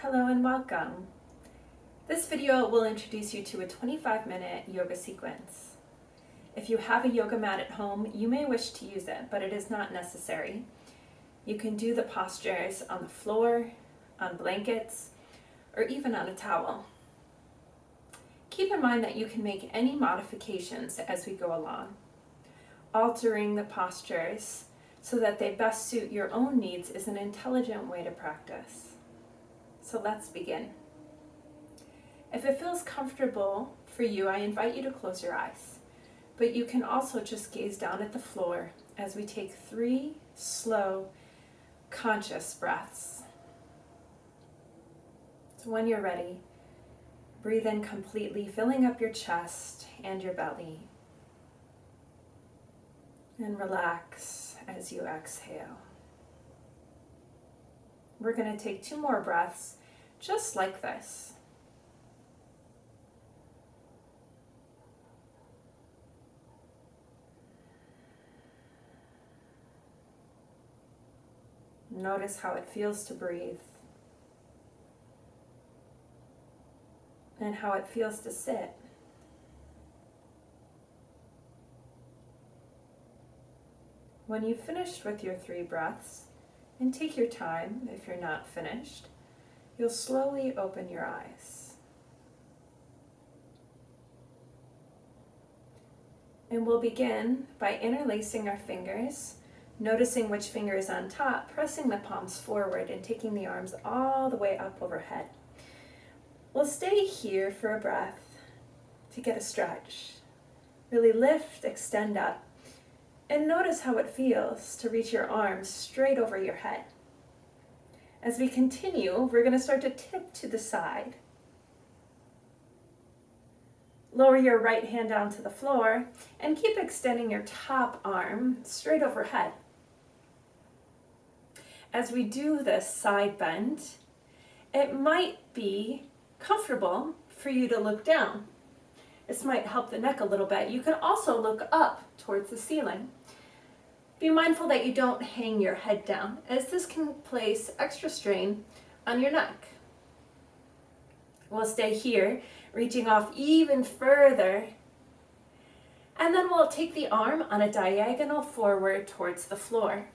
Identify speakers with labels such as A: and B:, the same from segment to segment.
A: Hello and welcome. This video will introduce you to a 25-minute yoga sequence. If you have a yoga mat at home, you may wish to use it, but it is not necessary. You can do the postures on the floor, on blankets, or even on a towel. Keep in mind that you can make any modifications as we go along, altering the postures so that they best suit your own needs is an intelligent way to practice. So let's begin. If it feels comfortable for you, I invite you to close your eyes, but you can also just gaze down at the floor as we take 3 slow, conscious breaths. So when you're ready, breathe in completely, filling up your chest and your belly, and relax as you exhale. We're going to take 2 more breaths just like this. Notice how it feels to breathe and how it feels to sit. When you've finished with your 3 breaths, and take your time if you're not finished, you'll slowly open your eyes. And we'll begin by interlacing our fingers, noticing which finger is on top, pressing the palms forward and taking the arms all the way up overhead. We'll stay here for a breath to get a stretch. Really lift, extend up, and notice how it feels to reach your arms straight over your head. As we continue, we're going to start to tip to the side. Lower your right hand down to the floor and keep extending your top arm straight overhead. As we do this side bend, it might be comfortable for you to look down. This might help the neck a little bit. You can also look up towards the ceiling. Be mindful that you don't hang your head down, as this can place extra strain on your neck. We'll stay here, reaching off even further, and then we'll take the arm on a diagonal forward towards the floor.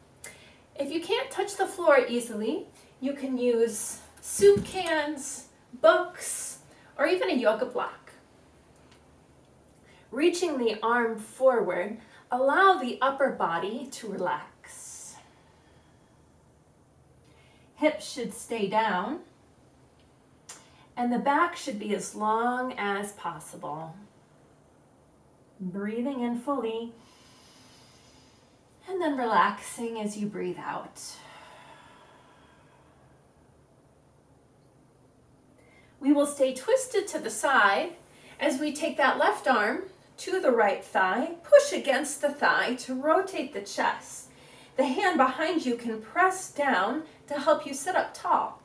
A: If you can't touch the floor easily, you can use soup cans, books, or even a yoga block. Reaching the arm forward, allow the upper body to relax. Hips should stay down, and the back should be as long as possible. Breathing in fully, and then relaxing as you breathe out. We will stay twisted to the side as we take that left arm to the right thigh, push against the thigh to rotate the chest. The hand behind you can press down to help you sit up tall.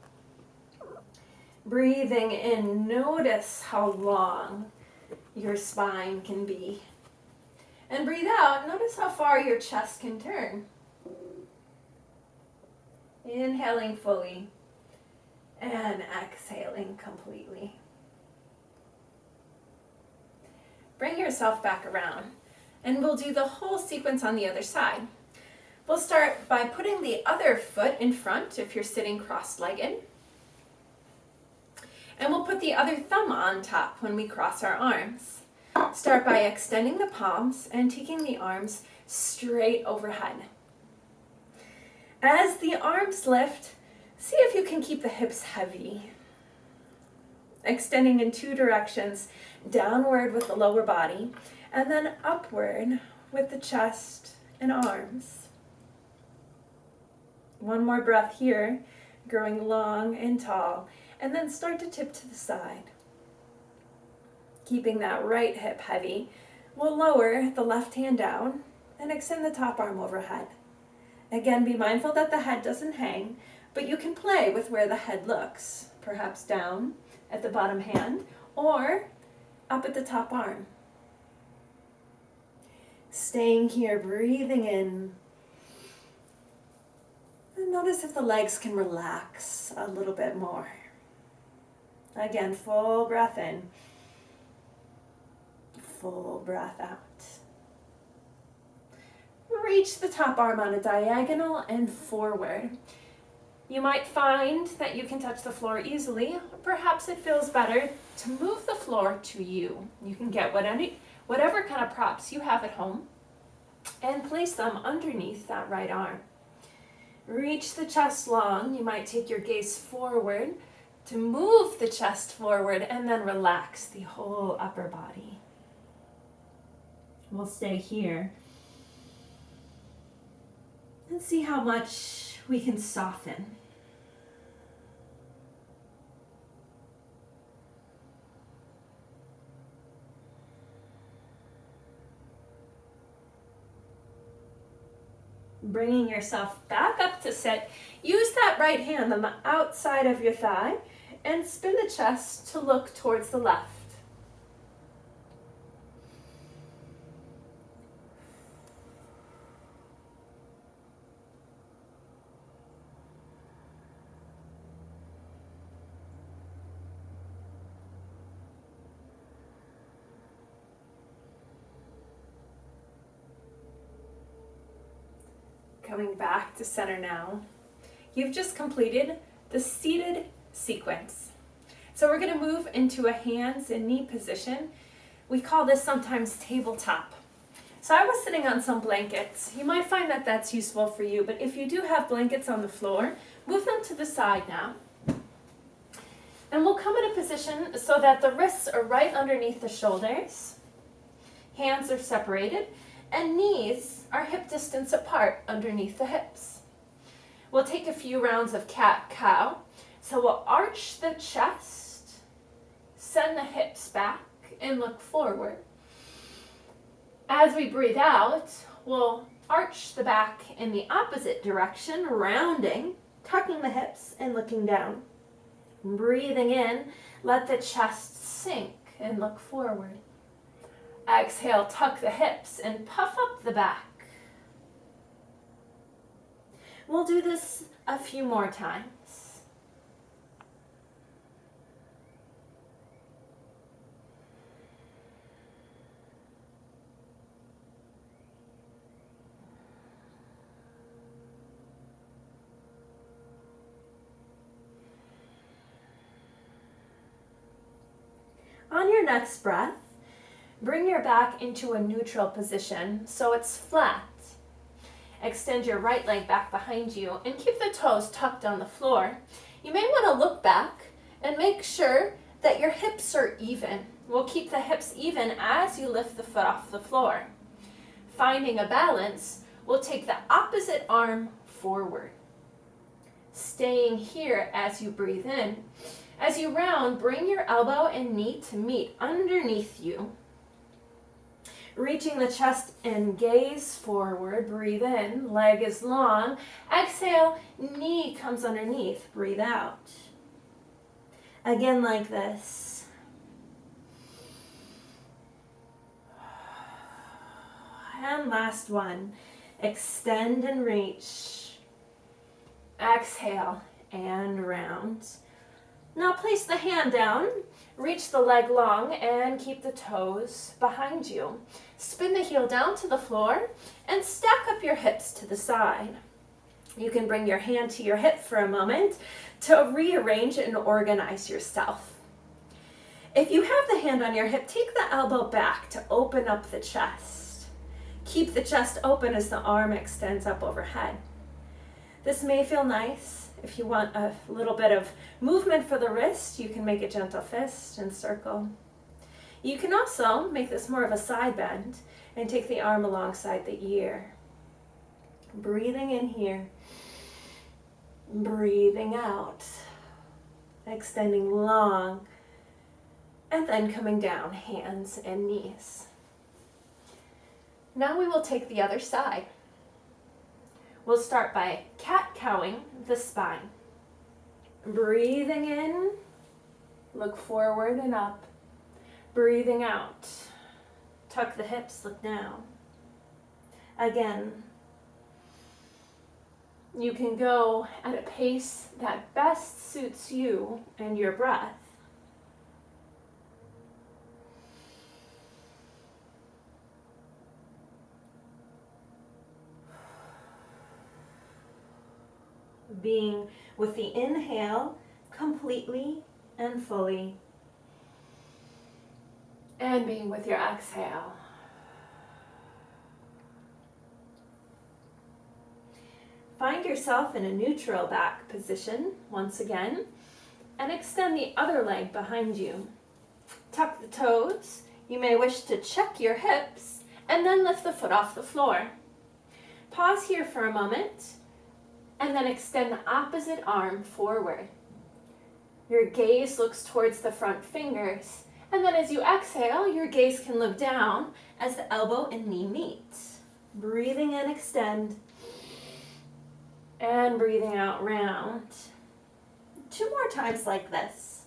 A: Breathing in, notice how long your spine can be. And breathe out, notice how far your chest can turn. Inhaling fully and exhaling completely. Bring yourself back around, and we'll do the whole sequence on the other side. We'll start by putting the other foot in front if you're sitting cross-legged. And we'll put the other thumb on top when we cross our arms. Start by extending the palms and taking the arms straight overhead. As the arms lift, see if you can keep the hips heavy. Extending in 2 directions, downward with the lower body, and then upward with the chest and arms. 1 more breath here, growing long and tall, and then start to tip to the side. Keeping that right hip heavy, we'll lower the left hand down and extend the top arm overhead. Again, be mindful that the head doesn't hang, but you can play with where the head looks, perhaps down at the bottom hand or up at the top arm. Staying here, breathing in. And notice if the legs can relax a little bit more. Again, full breath in. Full breath out. Reach the top arm on a diagonal and forward. You might find that you can touch the floor easily. Perhaps it feels better to move the floor to you. You can get whatever kind of props you have at home and place them underneath that right arm. Reach the chest long. You might take your gaze forward to move the chest forward and then relax the whole upper body. We'll stay here and see how much we can soften. Bringing yourself back up to sit. Use that right hand on the outside of your thigh and spin the chest to look towards the left. Coming back to center now. You've just completed the seated sequence. So we're going to move into a hands and knee position. We call this sometimes tabletop. So I was sitting on some blankets. You might find that that's useful for you, but if you do have blankets on the floor, move them to the side now. And we'll come in a position so that the wrists are right underneath the shoulders. Hands are separated. And knees are hip distance apart underneath the hips. We'll take a few rounds of cat-cow. So we'll arch the chest, send the hips back, and look forward. As we breathe out, we'll arch the back in the opposite direction, rounding, tucking the hips, and looking down. Breathing in, let the chest sink and look forward. Exhale, tuck the hips and puff up the back. We'll do this a few more times. On your next breath, bring your back into a neutral position so it's flat. Extend your right leg back behind you and keep the toes tucked on the floor. You may want to look back and make sure that your hips are even. We'll keep the hips even as you lift the foot off the floor. Finding a balance, we'll take the opposite arm forward. Staying here as you breathe in. As you round, bring your elbow and knee to meet underneath you. Reaching the chest and gaze forward, breathe in, leg is long. Exhale, knee comes underneath, breathe out. Again like this. And last one, extend and reach. Exhale and round. Now place the hand down, reach the leg long, and keep the toes behind you. Spin the heel down to the floor and stack up your hips to the side. You can bring your hand to your hip for a moment to rearrange and organize yourself. If you have the hand on your hip, take the elbow back to open up the chest. Keep the chest open as the arm extends up overhead. This may feel nice. If you want a little bit of movement for the wrist, you can make a gentle fist and circle. You can also make this more of a side bend and take the arm alongside the ear. Breathing in here, breathing out, extending long, and then coming down, hands and knees. Now we will take the other side. We'll start by cat-cowing the spine. Breathing in, look forward and up. Breathing out, tuck the hips, look down. Again, you can go at a pace that best suits you and your breath. being with the inhale completely and fully, and being with your exhale. Find yourself in a neutral back position once again, and extend the other leg behind you. Tuck the toes. You may wish to check your hips and then lift the foot off the floor. Pause here for a moment and then extend the opposite arm forward. Your gaze looks towards the front fingers, and then as you exhale, your gaze can look down as the elbow and knee meet. Breathing in, extend, and breathing out, round. 2 more times like this.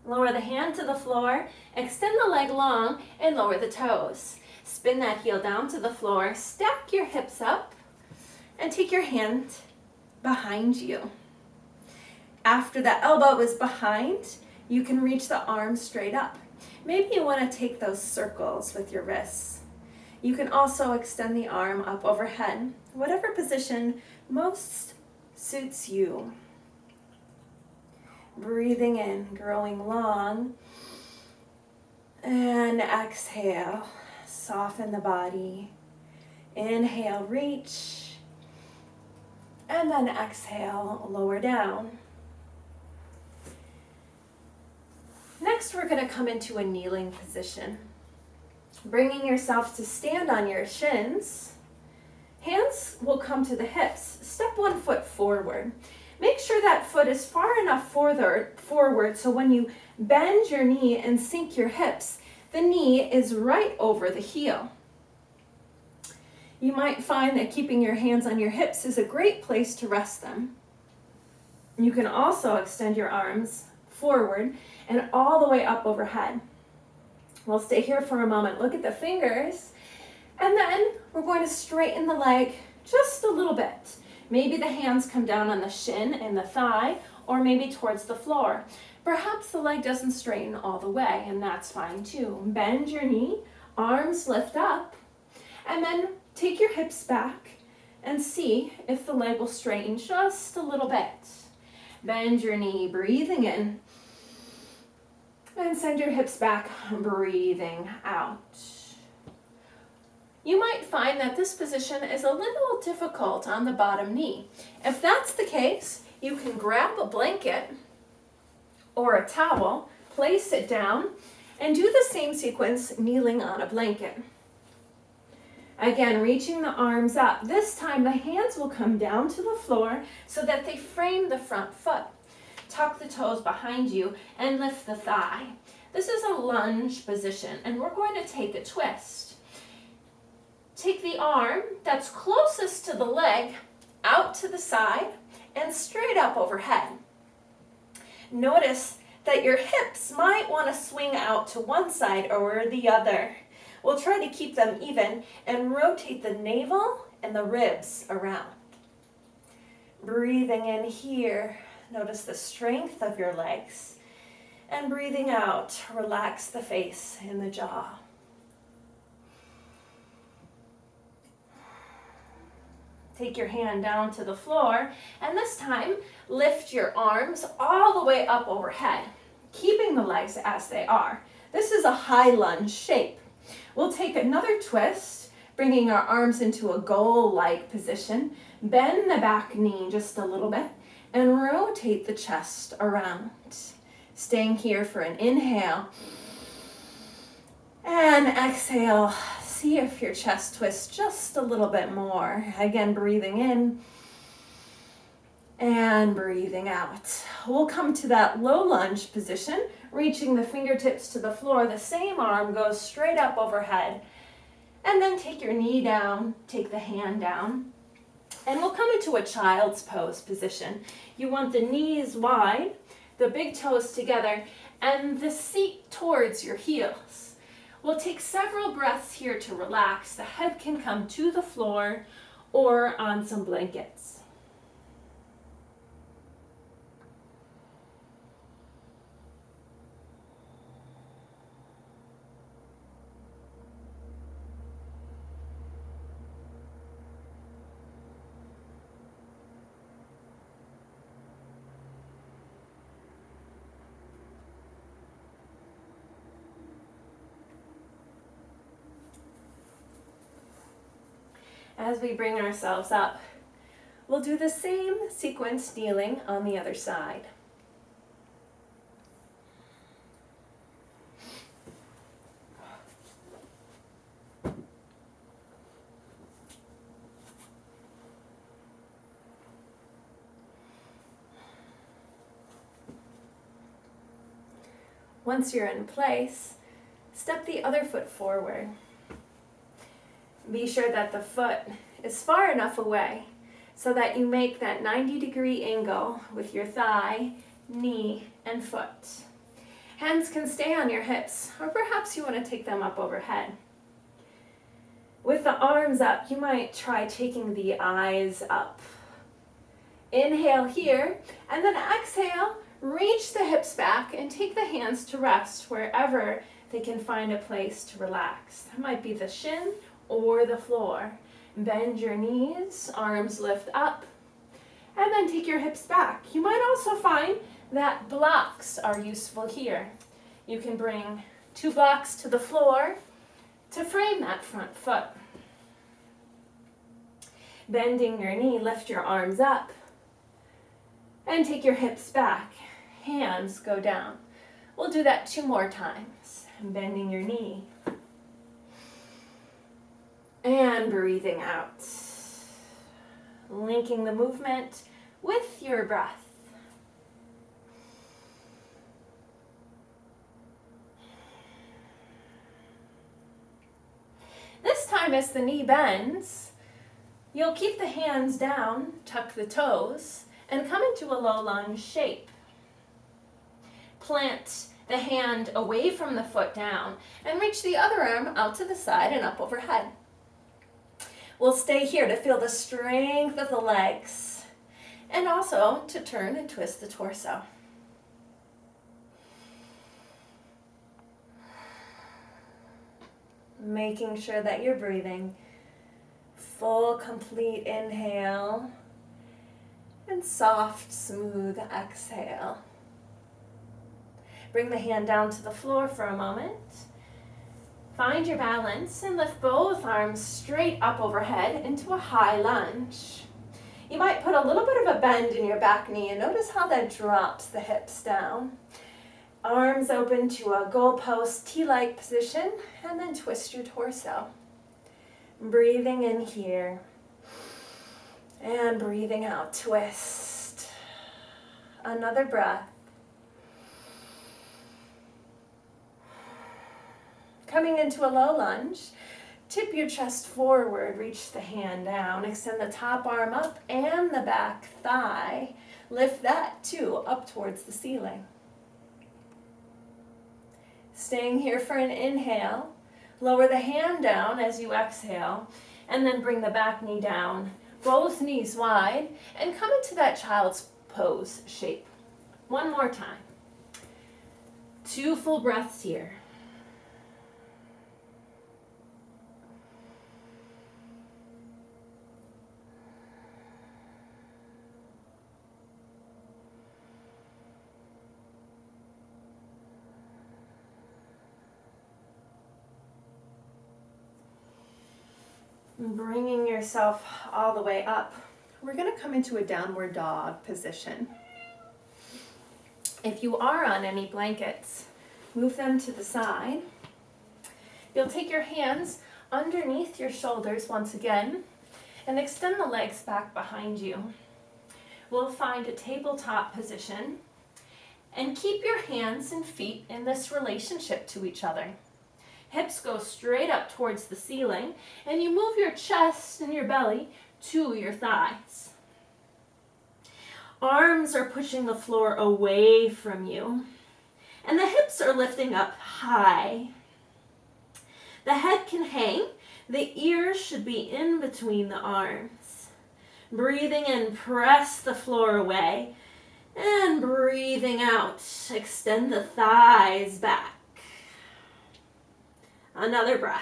A: Lower the hand to the floor, extend the leg long, and lower the toes. Spin that heel down to the floor, stack your hips up, and take your hand behind you. After the elbow is behind, you can reach the arms straight up. Maybe you want to take those circles with your wrists. You can also extend the arm up overhead, whatever position most suits you. Breathing in, growing long, and exhale, soften the body. Inhale, reach, and then exhale, lower down. Next, we're going to come into a kneeling position. Bringing yourself to stand on your shins. Hands will come to the hips. Step 1 foot forward. Make sure that foot is far enough forward so when you bend your knee and sink your hips, the knee is right over the heel. You might find that keeping your hands on your hips is a great place to rest them. You can also extend your arms forward and all the way up overhead. We'll stay here for a moment. Look at the fingers, and then we're going to straighten the leg just a little bit. Maybe the hands come down on the shin and the thigh, or maybe towards the floor. Perhaps the leg doesn't straighten all the way, and that's fine too. Bend your knee, arms lift up, and then take your hips back and see if the leg will straighten just a little bit. Bend your knee, breathing in, and send your hips back, breathing out. You might find that this position is a little difficult on the bottom knee. If that's the case, you can grab a blanket or a towel, place it down, and do the same sequence kneeling on a blanket. Again, reaching the arms up. This time the hands will come down to the floor so that they frame the front foot. Tuck the toes behind you and lift the thigh. This is a lunge position, and we're going to take a twist. Take the arm that's closest to the leg out to the side and straight up overhead. Notice that your hips might want to swing out to one side or the other. We'll try to keep them even and rotate the navel and the ribs around. Breathing in here, notice the strength of your legs. And breathing out, relax the face and the jaw. Take your hand down to the floor, and this time lift your arms all the way up overhead, keeping the legs as they are. This is a high lunge shape. We'll take another twist, bringing our arms into a goal-like position. Bend the back knee just a little bit and rotate the chest around. Staying here for an inhale and exhale. See if your chest twists just a little bit more. Again, breathing in and breathing out. We'll come to that low lunge position, reaching the fingertips to the floor. The same arm goes straight up overhead. And then take your knee down, take the hand down, and we'll come into a child's pose position. You want the knees wide, the big toes together, and the seat towards your heels. We'll take several breaths here to relax. The head can come to the floor or on some blankets. As we bring ourselves up, we'll do the same sequence kneeling on the other side. Once you're in place, step the other foot forward. Be sure that the foot is far enough away so that you make that 90-degree angle with your thigh, knee, and foot. Hands can stay on your hips, or perhaps you want to take them up overhead. With the arms up, you might try taking the eyes up. Inhale here, and then exhale. Reach the hips back and take the hands to rest wherever they can find a place to relax. That might be the shin or the floor. Bend your knees, arms lift up, and then take your hips back. You might also find that blocks are useful here. You can bring 2 blocks to the floor to frame that front foot. Bending your knee, lift your arms up, and take your hips back. Hands go down. We'll do that 2 more times. Bending your knee. And breathing out. Linking the movement with your breath. This time as the knee bends, you'll keep the hands down, tuck the toes, and come into a low lunge shape. Plant the hand away from the foot down and reach the other arm out to the side and up overhead. We'll stay here to feel the strength of the legs and also to turn and twist the torso. Making sure that you're breathing. Full, complete inhale and soft, smooth exhale. Bring the hand down to the floor for a moment. Find your balance and lift both arms straight up overhead into a high lunge. You might put a little bit of a bend in your back knee and notice how that drops the hips down. Arms open to a goalpost T-like position and then twist your torso. Breathing in here and breathing out, twist. Another breath. Coming into a low lunge, tip your chest forward, reach the hand down, extend the top arm up and the back thigh. Lift that too up towards the ceiling. Staying here for an inhale, lower the hand down as you exhale, and then bring the back knee down, both knees wide, and come into that child's pose shape. 1 more time. 2 full breaths here. Bringing yourself all the way up, we're going to come into a downward dog position. If you are on any blankets, move them to the side. You'll take your hands underneath your shoulders once again and extend the legs back behind you. We'll find a tabletop position and keep your hands and feet in this relationship to each other. Hips go straight up towards the ceiling, and you move your chest and your belly to your thighs. Arms are pushing the floor away from you, and the hips are lifting up high. The head can hang. The ears should be in between the arms. Breathing in, press the floor away, and breathing out, extend the thighs back. Another breath.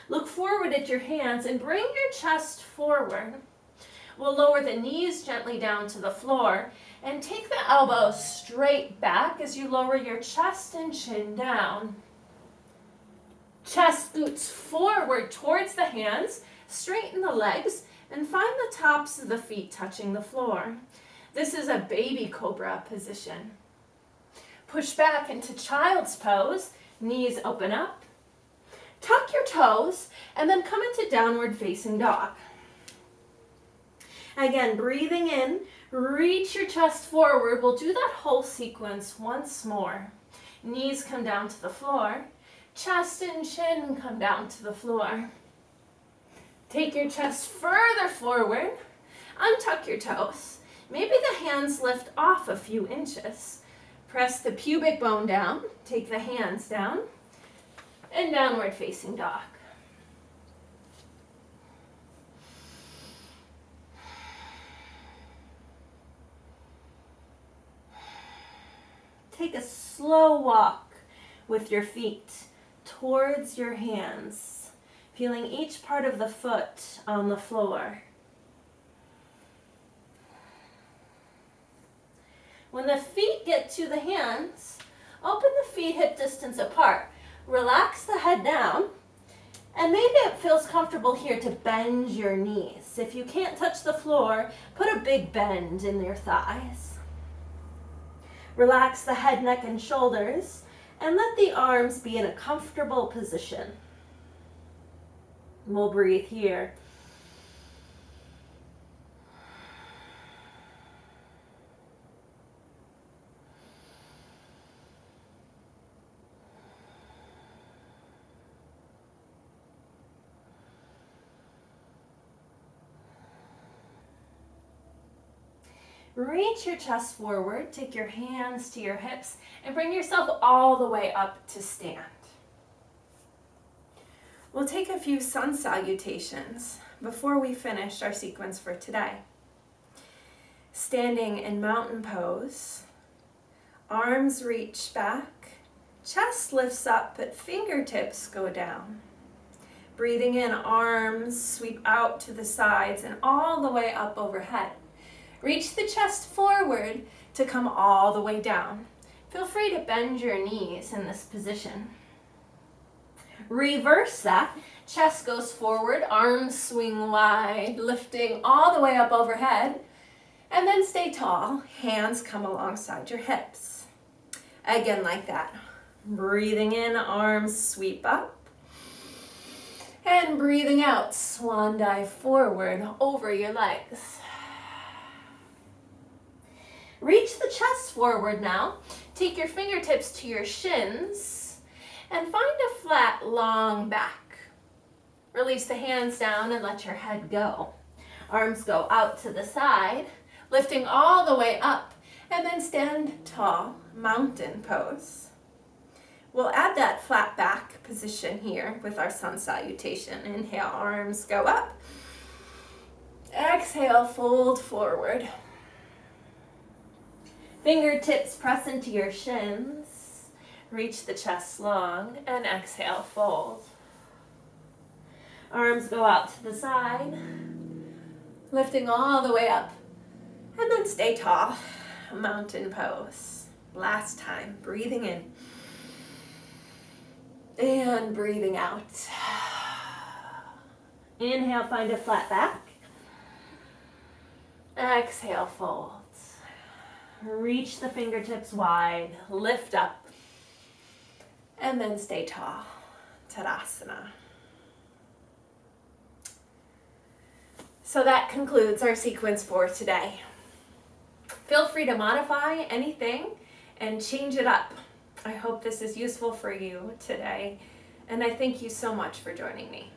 A: Look forward at your hands and bring your chest forward. We'll lower the knees gently down to the floor and take the elbows straight back as you lower your chest and chin down.
B: Chest scoots forward towards the hands, straighten the legs, and find the tops of the feet touching the floor. This is a baby cobra position. Push back into child's pose, knees open up. Tuck your toes, and then come into downward facing dog. Again, breathing in, reach your chest forward. We'll do that whole sequence once more. Knees come down to the floor. Chest and chin come down to the floor. Take your chest further forward. Untuck your toes. Maybe the hands lift off a few inches. Press the pubic bone down. Take the hands down. And downward facing dog. Take a slow walk with your feet towards your hands, feeling each part of the foot on the floor. When the feet get to the hands, open the feet hip distance apart. Relax the head down, and maybe it feels comfortable here to bend your knees. If you can't touch the floor, put a big bend in your thighs. Relax the head, neck, and shoulders, and let the arms be in a comfortable position. We'll breathe here. Reach your chest forward, take your hands to your hips, and bring yourself all the way up to stand.
A: We'll take a few sun salutations before we finish our sequence for today. Standing in mountain pose, arms reach back, chest lifts up, but fingertips go down. Breathing in, arms sweep out to the sides and all the way up overhead. Reach the chest forward to come all the way down. Feel free to bend your knees in this position. Reverse that. Chest goes forward, arms swing wide, lifting all the way up overhead. And then stay tall. Hands come alongside your hips. Again, like that. Breathing in, arms sweep up. And breathing out, swan dive forward over your legs. Reach the chest forward now. Take your fingertips to your shins and find a flat, long back. Release the hands down and let your head go. Arms go out to the side, lifting all the way up, and then stand tall, mountain pose. We'll add that flat back position here with our sun salutation. Inhale, arms go up. Exhale, fold forward. Fingertips press into your shins. Reach the chest long and exhale, fold. Arms go out to the side, lifting all the way up. And then stay tall, mountain pose. Last time, breathing in. And breathing out. Inhale, find a flat back. Exhale, fold. Reach the fingertips wide, lift up, and then stay tall. Tadasana. So that concludes our sequence for today. Feel free to modify anything and change it up. I hope this is useful for you today, and I thank you so much for joining me.